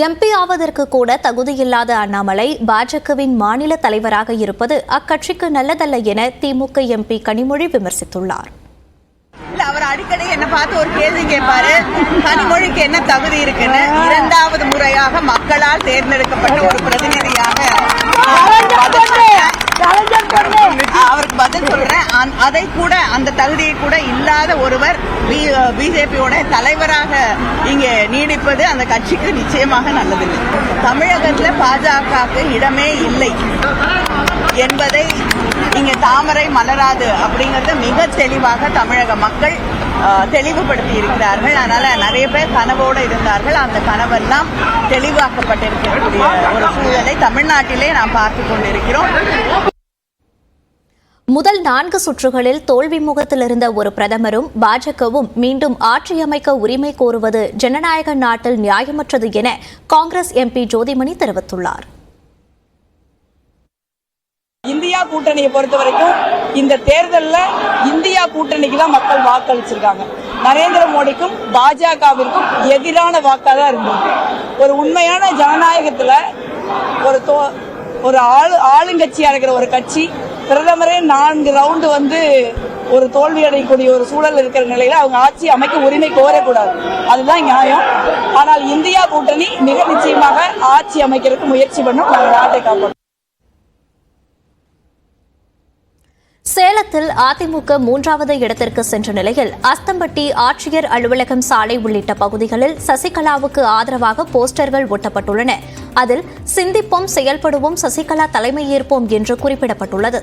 MP ஆவதற்கு கூட தகுதியில்லாத அண்ணாமலை பாஜகவின் மாநில தலைவராக இருப்பது அக்கட்சிக்கு நல்லதல்ல என திமுக எம்பி கனிமொழி விமர்சித்துள்ளார். அவர் அடிக்கடி என்ன பார்த்து ஒரு கேள்வி கேட்பாரு, கனிமொழிக்கு என்ன தகுதி இருக்குன்னு. இரண்டாவது முறையாக மக்களால் தேர்ந்தெடுக்கப்பட்ட ஒரு பிரதிநிதியாக அவருக்கு பதில் சொல்றேன். அதை கூட அந்த தகுதியை கூட இல்லாத ஒருவர் பிஜேபியோட தலைவராக இங்கே நீடிப்பது அந்த கட்சிக்கு நிச்சயமாக நல்லதில்லை. தமிழகத்தில் பாஜகவுக்கு இடமே இல்லை என்பதை இங்க தாமரை மலராது அப்படிங்கறத மிக தெளிவாக தமிழக மக்கள் தெளிவுபடுத்தி இருக்கிறார்கள். அதனால நிறைய பேர் கனவோடு இருந்தார்கள். அந்த கனவெல்லாம் தெளிவாக்கப்பட்டிருக்கக்கூடிய ஒரு சூழலை தமிழ்நாட்டிலே நாம் பார்த்துக் கொண்டிருக்கிறோம். முதல் 4 சுற்றுகளில் தோல்வி முகத்தில் இருந்த ஒரு பிரதமரும் பாஜகவும் மீண்டும் ஆட்சியமைக்க உரிமை கோருவது ஜனநாயக நாட்டில் நியாயமற்றது என காங்கிரஸ் எம்பி ஜோதிமணி தெரிவித்துள்ளார். இந்தியா கூட்டணியை பொறுத்த வரைக்கும் இந்த தேர்தலில் இந்தியா கூட்டணிக்கு தான் மக்கள் வாக்களிச்சிருக்காங்க. நரேந்திர மோடிக்கும் பாஜகவிற்கும் எதிரான வாக்காக தான் இருந்தது. ஒரு உண்மையான ஜனநாயகத்தில் ஒரு ஆளுங்கட்சியா இருக்கிற ஒரு கட்சி பிரதமரே 4 ரவுண்டு ஒரு தோல்வி அடையக்கூடிய ஒரு சூழல் இருக்கிற நிலையில அவங்க ஆட்சி அமைக்க உரிமை கோரக்கூடாது. அதுதான் நியாயம். ஆனால் இந்தியா கூட்டணி மிக நிச்சயமாக ஆட்சி அமைக்கிறதுக்கு முயற்சி பண்ணும். நாங்கள் நாட்டை காப்போம். சேலத்தில் அதிமுக 3வது இடத்திற்கு சென்ற நிலையில் அஸ்தம்பட்டி ஆட்சியர் அலுவலகம் சாலை உள்ளிட்ட பகுதிகளில் சசிகலாவுக்கு ஆதரவாக போஸ்டர்கள் ஒட்டப்பட்டுள்ளன. அதில் சிந்திப்போம், செயல்படுவோம், சசிகலா தலைமையேற்போம் என்று குறிப்பிடப்பட்டுள்ளது.